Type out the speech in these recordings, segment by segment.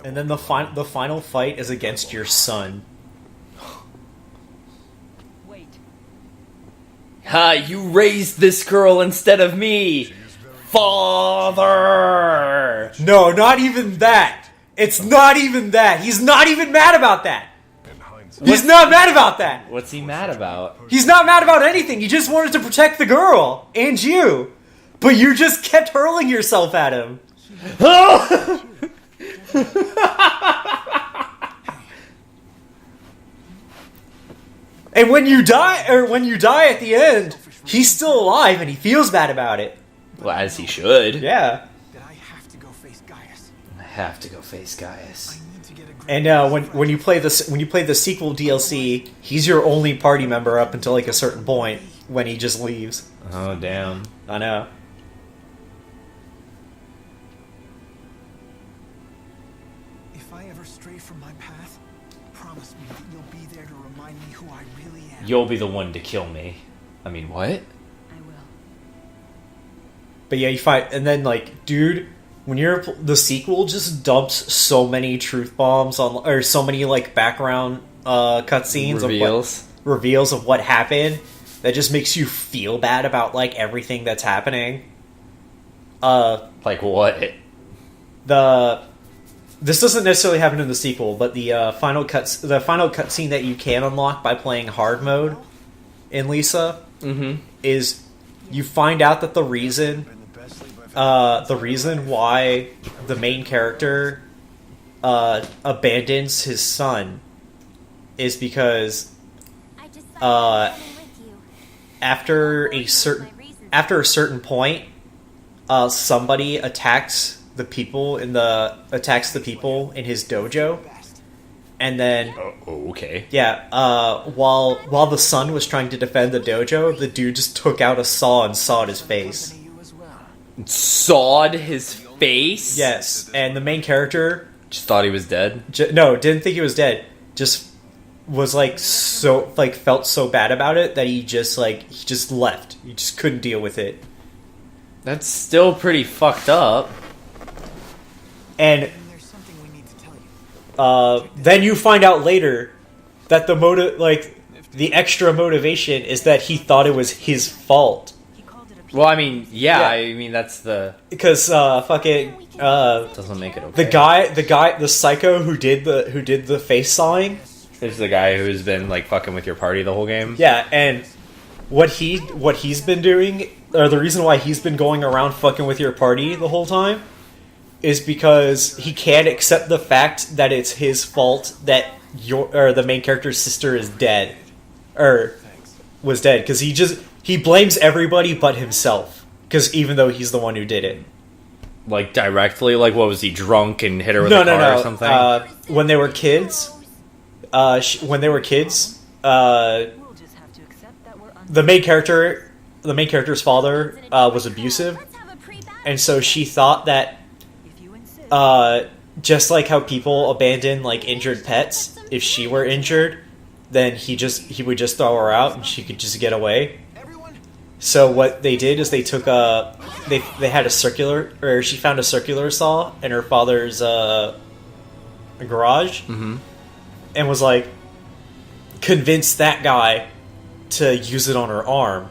And then the final fight is against your son. Wait. Ha! You raised this girl instead of me, father. No, not even that. It's not even that. He's not even mad about that. He's not mad about that. What's he mad about? He's not mad about anything. He just wanted to protect the girl and you. But you just kept hurling yourself at him. And when you die at the end, he's still alive and he feels bad about it. Well, as he should. Yeah. I have to go face Gaius. I have to go face Gaius. And when you play the sequel DLC, he's your only party member up until like a certain point when he just leaves. Oh damn! I know. If I ever stray from my path, promise me that you'll be there to remind me who I really am. You'll be the one to kill me. I mean, what? I will. But yeah, you fight, and then like, dude, when the sequel just dumps so many truth bombs on, or so many like background cutscenes reveals of what happened, that just makes you feel bad about like everything that's happening. Like what? This doesn't necessarily happen in the sequel, but the final cutscene that you can unlock by playing hard mode in Lisa is you find out that the reason why the main character abandons his son is because after a certain point, somebody attacks the people in his dojo, and then okay, while the son was trying to defend the dojo, the dude just took out a saw and sawed his face. Sawed his face? Yes, and the main character just thought he was dead. Didn't think he was dead. Just was felt so bad about it that he just left. He just couldn't deal with it. That's still pretty fucked up. And then you find out later that the extra motivation is that he thought it was his fault. Well, I mean, I mean that's because doesn't make it okay. The psycho who did the face sawing is the guy who's been like fucking with your party the whole game. Yeah, and what he's been doing, or the reason why he's been going around fucking with your party the whole time, is because he can't accept the fact that it's his fault that the main character's sister is dead, or was dead, because he blames everybody but himself, because even though he's the one who did it. Like directly, like what was he, drunk and hit her with a car or something? When they were kids, the main character's father was abusive, and so she thought that just like how people abandon like injured pets, if she were injured, then he would just throw her out and she could just get away. So what they did is they took they had she found a circular saw in her father's garage, and was like convinced that guy to use it on her arm,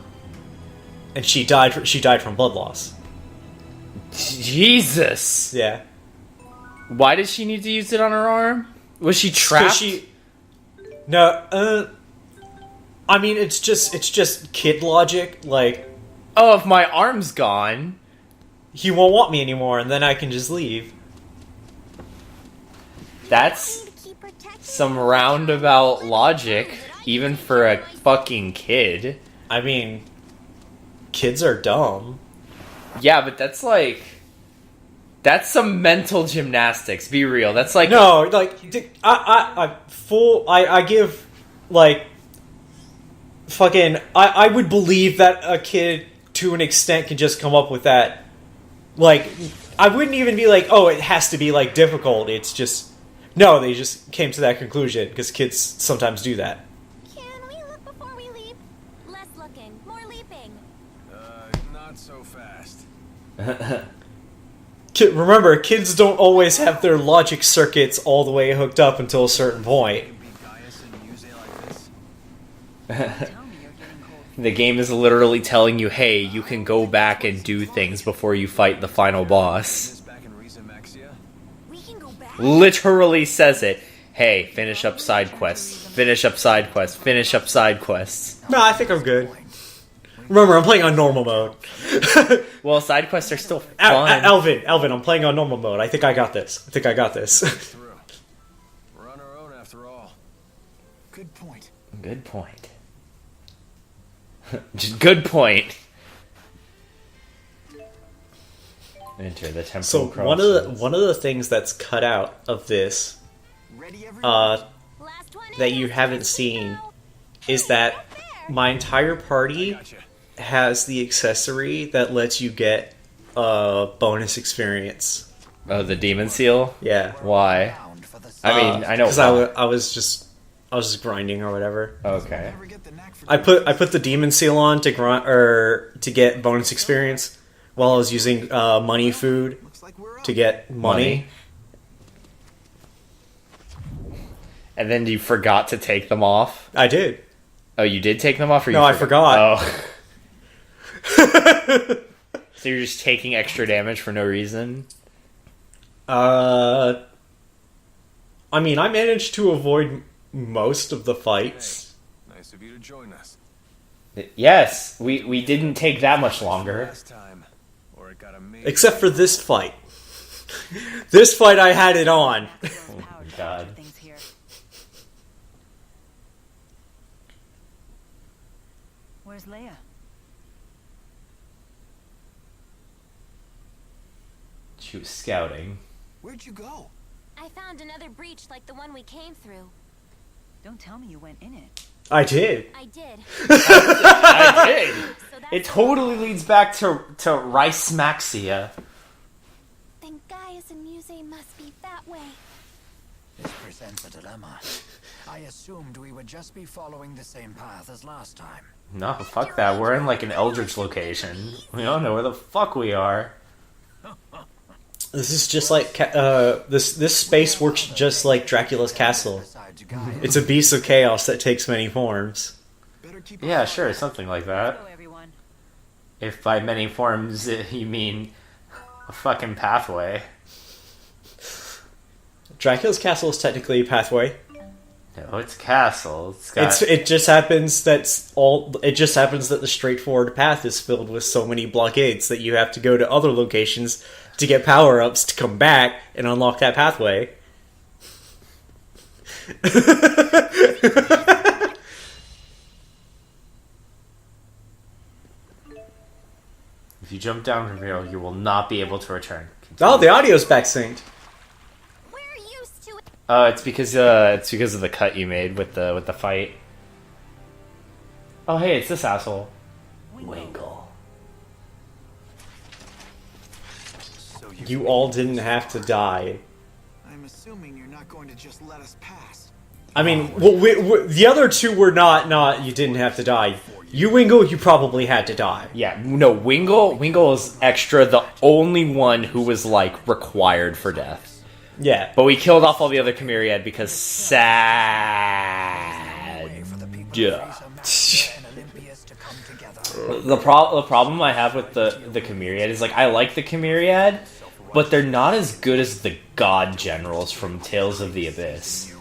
and she died from blood loss. Jesus. Yeah. Why did she need to use it on her arm? Was she trapped? No, I mean, it's just kid logic, like, oh, if my arm's gone, he won't want me anymore, and then I can just leave. That's some roundabout logic, even for a fucking kid. I mean, kids are dumb. Yeah, but that's some mental gymnastics. Be real. That's like no, like I give like fucking I would believe that a kid to an extent can just come up with that. Like, I wouldn't even be like, oh, it has to be like difficult. It's just no, they just came to that conclusion because kids sometimes do that. Can we look before we leap? Less looking, more leaping. Not so fast. Remember, kids don't always have their logic circuits all the way hooked up until a certain point. The game is literally telling you, hey, you can go back and do things before you fight the final boss. We can go back. Literally says it. Hey, finish up side quests. Finish up side quests. Finish up side quests. No, I think I'm good. Remember, I'm playing on normal mode. Well, side quests are still fun. Elvin, I'm playing on normal mode. I think I got this. We're on our own after all. Good point. Good point. Just good point. Enter the temple. So one of the things that's cut out of this, Ready, everyone? Last one that in. you haven't seen, is that my entire party Gotcha. has the accessory that lets you get bonus experience. Oh, the demon seal? Yeah, Why? Round for the I mean, I know because why. I was just grinding or whatever. Okay. Never get the knack for I put the demon seal on to grind or to get bonus experience while I was using money food Looks like we're to up. get money. And then you forgot to take them off? I did. Oh, you did take them off? Or No, you I forgot. Oh. So you're just taking extra damage for no reason? I mean, I managed to avoid most of the fights. Nice of you to join us. Yes, we didn't take that much longer. Last time, or it got amazing. Except for this fight. This fight I had it on. Oh my god. Things here. Where's Leia? She was scouting. Where'd you go? I found another breach like the one we came through. Don't tell me you went in it. I did. I did. I did! So that's It totally leads back to Rice Maxia. Then Gaius and Muse must be that way. This presents a dilemma. I assumed we would just be following the same path as last time. No, fuck that. We're in like an Eldritch location. We don't know where the fuck we are. This is just like this space works just like Dracula's castle. Besides Gaia, It's a beast of chaos that takes many forms. Better keep Yeah, sure, something like that. Hello, everyone. If by many forms you mean a fucking pathway. Dracula's castle is technically a pathway. No, it's a castle. It's got... It just happens that the straightforward path is filled with so many blockades that you have to go to other locations to get power-ups to come back and unlock that pathway. If you jump down from here, you will not be able to return. Oh, the audio's back synced. We're used to it. It's because of the cut you made with the fight. Oh, hey, it's this asshole. Winkle. So You all didn't have to die. I'm assuming you're not going to just let us pass. I mean, the other two were not. You didn't have to die. You, Wingle, you probably had to die. Yeah, no, Wingle is extra, the only one who was, like, required for death. Yeah. But we killed off all the other Chimeriad because sad. way for the people Yeah. of Freeza and Olympius to come together. The problem I have with the Chimeriad is, like, I like the Chimeriad, but they're not as good as the God Generals from Tales of the Abyss.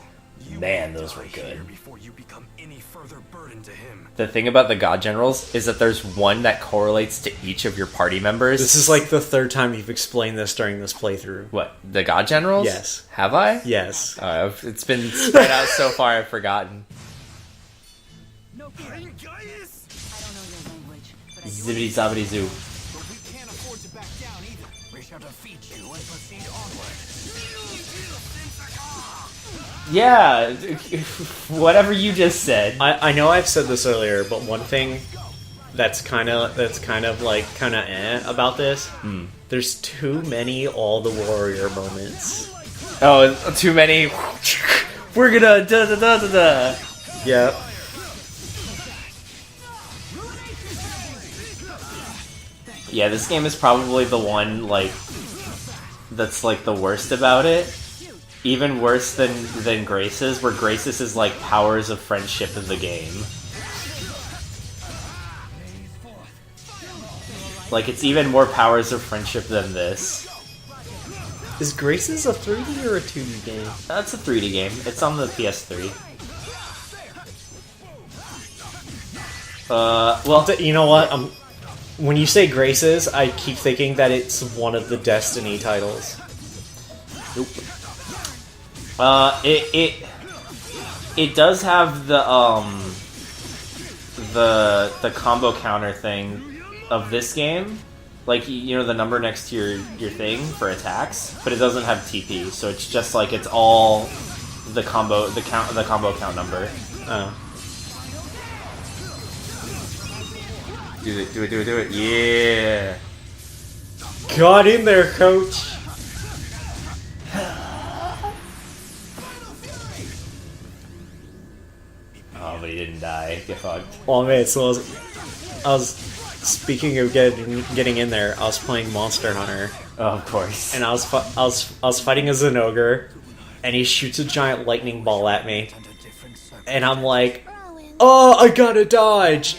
Man, those were good. Before you become any further burden to him. The thing about the God Generals is that there's one that correlates to each of your party members. This is like the third time you've explained this during this playthrough. What, the God Generals? Yes. Have I? Yes. It's been spread out so far I've forgotten. No fear. I don't know your language, but I do. Zibbity zobbity zoo. But we can't afford to back down either. We shall defeat you and proceed onward. Yeah, whatever you just said. I know I've said this earlier, but one thing that's kind of about this, there's too many all the warrior moments. Oh, too many. We're gonna da da da da da. Yep. Yeah, this game is probably the one, like, that's like the worst about it. Even worse than Grace's, where Grace's is like powers of friendship in the game. Like, it's even more powers of friendship than this. Is Grace's a 3D or a 2D game? That's a 3D game. It's on the PS3. Well, You know what? When you say Grace's, I keep thinking that it's one of the Destiny titles. nope. It does have the combo counter thing of this game, like, you know, the number next to your thing for attacks, but it doesn't have TP, so it's just like it's all the combo count number. Oh. Do it, yeah. Got in there, coach. Oh, but he didn't die. Get fucked. Oh man, so I was speaking of getting in there. I was playing Monster Hunter, Oh, of course. and I was fighting a Zenogre, and he shoots a giant lightning ball at me, and I'm like, Rowan. oh, I gotta dodge,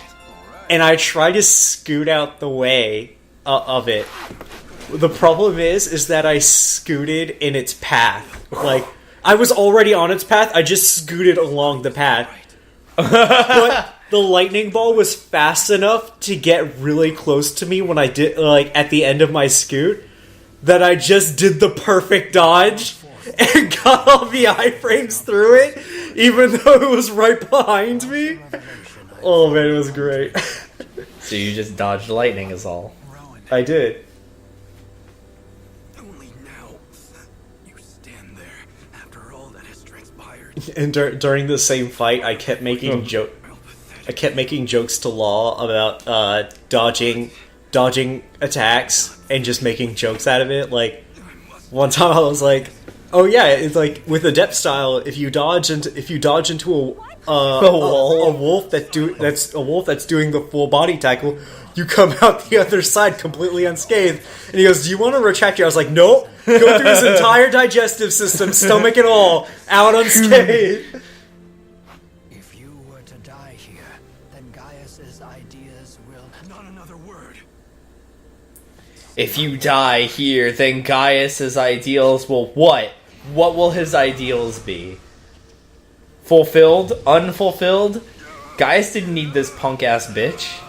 and I try to scoot out the way of it. The problem is that I scooted in its path. Like, I was already on its path. I just scooted along the path. But the lightning ball was fast enough to get really close to me when I did, like, at the end of my scoot, that I just did the perfect dodge and got all the iframes through it, even though it was right behind me. Oh man, it was great. So you just dodged lightning is all. Rowan, I did. Only now. You stand there after all that has transpired. And during the same fight, I kept making jokes to Law about dodging attacks and just making jokes out of it. Like, one time I was like, "Oh yeah, it's like with adept style. If you dodge into a wolf that's doing the full body tackle, you come out the other side completely unscathed." And he goes, "Do you want to retract your?" I was like, "Nope. Go through his entire digestive system, stomach and all, out unscathed." If you were to die here, then Gaius's ideas will... Not another word. If you die here, then Gaius's ideals will what? What will his ideals be? Fulfilled? Unfulfilled? Gaius didn't need this punk-ass bitch.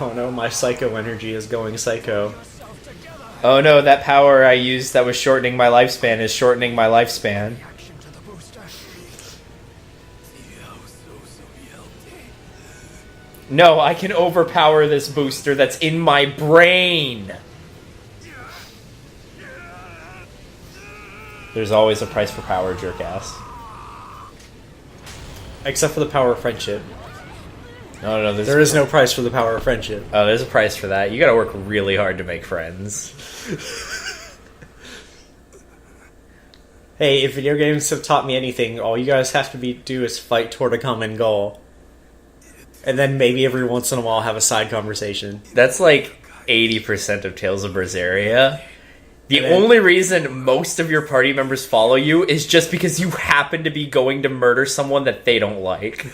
Oh no, my psycho energy is going psycho. Oh no, that power I used that was shortening my lifespan is shortening my lifespan. No, I can overpower this booster that's in my brain. There's always a price for power, jerk-ass. Except for the power of friendship. No, There is no price for the power of friendship. Oh, there's a price for that. You gotta work really hard to make friends. Hey, if video games have taught me anything, all you guys have to do is fight toward a common goal. And then maybe every once in a while have a side conversation. That's like 80% of Tales of Berseria. The And then- only reason most of your party members follow you is just because you happen to be going to murder someone that they don't like.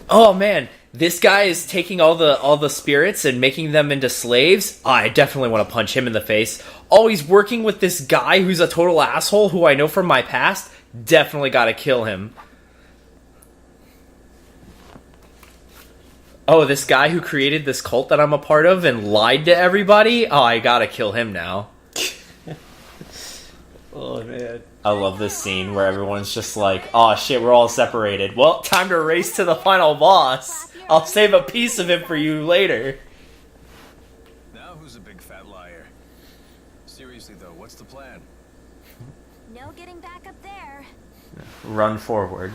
Oh man, this guy is taking all the spirits and making them into slaves. I definitely want to punch him in the face. Oh, he's working with this guy who's a total asshole who I know from my past. Definitely gotta kill him. Oh, this guy who created this cult that I'm a part of and lied to everybody? Oh, I gotta kill him now. Oh man. I love this scene where everyone's just like, oh shit, we're all separated. Well, time to race to the final boss. I'll save a piece of him for you later. Now who's a big fat liar? Seriously though, what's the plan? No getting back up there. Run forward.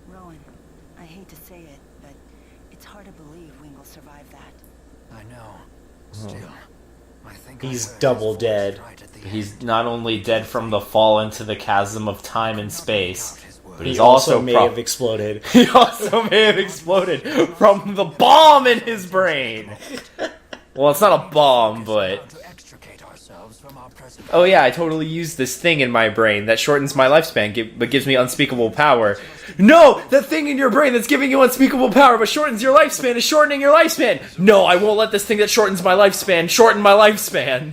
Rowan, I hate to say it, but it's hard to believe Wing will survive that. I know. Still, I think He's I heard double his voice dead. right at the He's end. not only dead from the fall into the chasm of time and space, But He he's also may prob- have exploded. He also may have exploded from the bomb in his brain. Well, it's not a bomb, but... To extricate ourselves from our present. Oh yeah, I totally used this thing in my brain that shortens my lifespan, but gives me unspeakable power. No! That thing in your brain that's giving you unspeakable power but shortens your lifespan is shortening your lifespan! No, I won't let this thing that shortens my lifespan shorten my lifespan!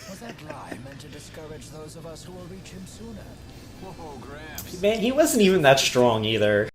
Was that lie meant to discourage those of us who will reach him sooner? Whoa, Gramps. Man, he wasn't even that strong either.